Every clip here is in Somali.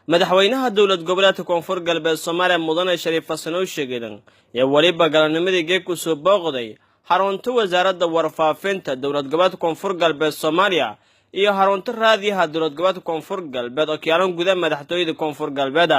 madaxweynaha dowlad goboleedka koonfur galbeed Soomaaliya mudane Shariif Xasan oo sheegay ee waliba galanimadii geek u soo booqday xarunta wasaaradda warfaafinta dowlad goboleedka koonfur galbeed Soomaaliya iyo xarunta raadiyaha dowlad goboleedka koonfur galbeed oo kiyaalan gudaha madaxtooyada koonfur galbeed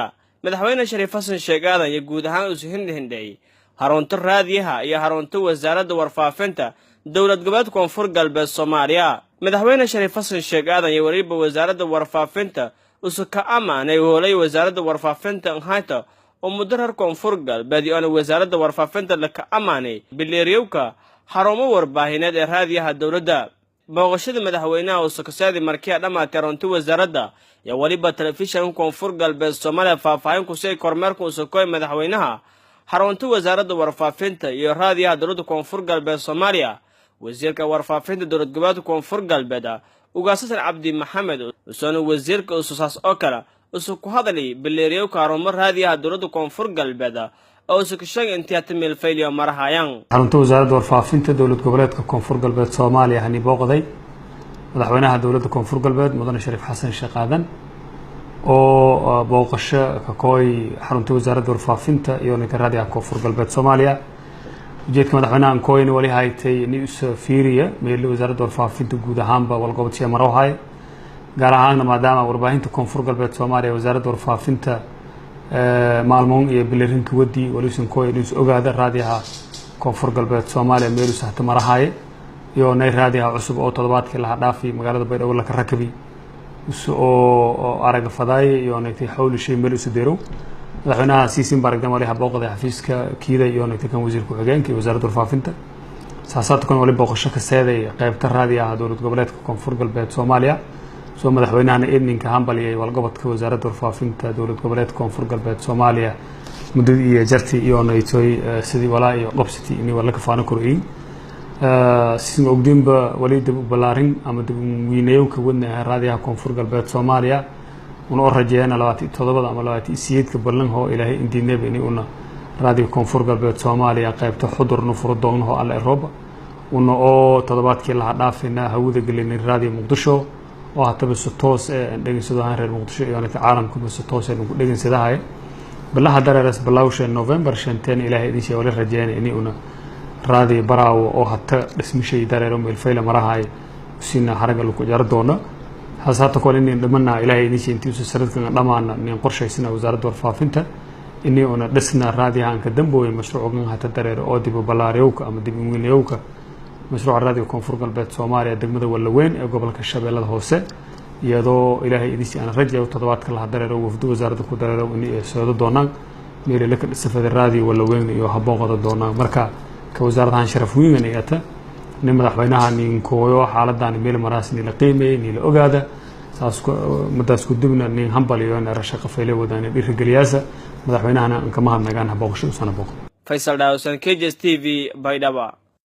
madaxweyne Shariif Xasan sheegay in guud ahaan uu hindhindhay xarunta raadiyaha iyo xarunta wasaaradda warfaafinta dowlad goboleedka koonfur galbeed Soomaaliya madaxweyne Shariif Xasan sheegay in waliba wasaaradda warfaafinta usuka amaanay hoolay wasaaradda warfaafinta hay'adda oo mudarar koonfur galbeed iyo wasaaradda warfaafinta la ka amaanay bileeriyowka xarumo warbaahineed ee raadiyaha dowladda booqashada madaxweynaha oo sakasaadi markii dhamaatay runtii wasaaradda ya waliba telefishan koonfur galbeed Soomaaliya faahfaahin ku soo kormeerka uu soo koy madaxweynaha xarunta wasaaradda warfaafinta iyo raadiyaha dowladda koonfur galbeed Soomaaliya wasiirka warfaafinta dowlad goboleedka koonfur galbeed ugaasasan Cabdi Maxamed oo wasiirka ususaas oo kala ku hadalay bileeriyo kaarumo raadiyaha dowladda koonfur galbeed oo ka sheegay intii tamil failiyo marahayaan xarunta wasaaradda warfaafinta dowlad goboleedka koonfur galbeed Soomaaliya hani booqday madaxweynaha dowladda koonfur galbeed mudane Shariif Xasan Sheekh Aadan oo booqasho ka kooy xarunta wasaaradda warfaafinta iyo ninka raadiyaha koonfur galbeed Soomaaliya ujeedka madaxweynaha kooyna wali haytay news fiiriya meel wasaaradda warfaafinta guud ahaanba walqabadsiga marohay gaar ahaan maadaama warbaahinta koonfur galbeed Soomaaliya wasaaradda warfaafinta maalmoon iyo bileerinka wadi waliisan kooy news ogaada raadiyaha koonfur galbeed Soomaaliya meel sahta marahay iyo nay raadiyaha cusub oo toddobaadkii la dhaafay magaalada Baydhabo la ka rakabi oo araga fadaay iyo nayti xawli shay meel isu deero madaxweynaha siisin baragdan wali booqday xafiiska kiida iyo nayti kan wasiirka xigeenka wasaaradda warfaafinta saasaadkan wali booqasho ka seeday qaybta raadiyaha dowlad goboleedka koonfur galbeed Soomaaliya soo madaxweynaha eedninka hambaliyay walqabadka wasaaradda warfaafinta dowlad goboleedka koonfur galbeed Soomaaliya mudadii iyo jarti iyo nayti sidii walaa iyo qabsati in wala ka faano koreey sidoo ogdinba wali dib balaarin ama dib weynayo ka wadnahay raadiyaha koonfur galbeed Soomaaliya una rajayna 27 ama 28 ka ballan oo ilaahay indiinaba inay una raadiyaha koonfur galbeed Soomaaliya qaybta xudurna furdoon oo alla Eurooba una oo toddobaadkii la dhaafina hawada gelinay raadiyaha Muqdisho oo hataba toos ee dhageysadaha reer Muqdisho iyo caalamka toos ee ugu dhageysadahay bilaha dareeras bilawsha November 5 ilaahay idin sheegay rajayna inay una raadi baraawo oo hatta dhismishay dareero meel fayla marahay sina haraga lagu jar doona hasaata koon in dhamanaa ilaahay idin sheegay intii saradkan dhamaana in qorshaysana wasaaradda warfaafinta inay una dhisna raadiyahan ka dambeeyay mashruucan hatta dareero oo dib balaariyowka ama dib weynayowka mashruuca raadiyaha koonfur galbeed Soomaaliya degmada Walaweyn ee gobolka Shabeellada Hoose iyadoo ilaahay idin sheegay rajayo toddobaadka la dareero wafdu wasaaradda ku dareero inay soo doonaan meel la ka dhisafada raadiyaha Walaweyn iyo habooqada doonaan marka كوزارة شرف وين نياتا نمدحوينها نينكويو حالدان ميل مراس نيل قيمة نيل أوجادا ساسكو مداسكو دبنا نين همبليو أنا رشاق فيلي وداني بيرجلياسة مدحوينها أنا كمان نجانها بوقش وسنا بوق فيصل داوسن KGS TV بايدابا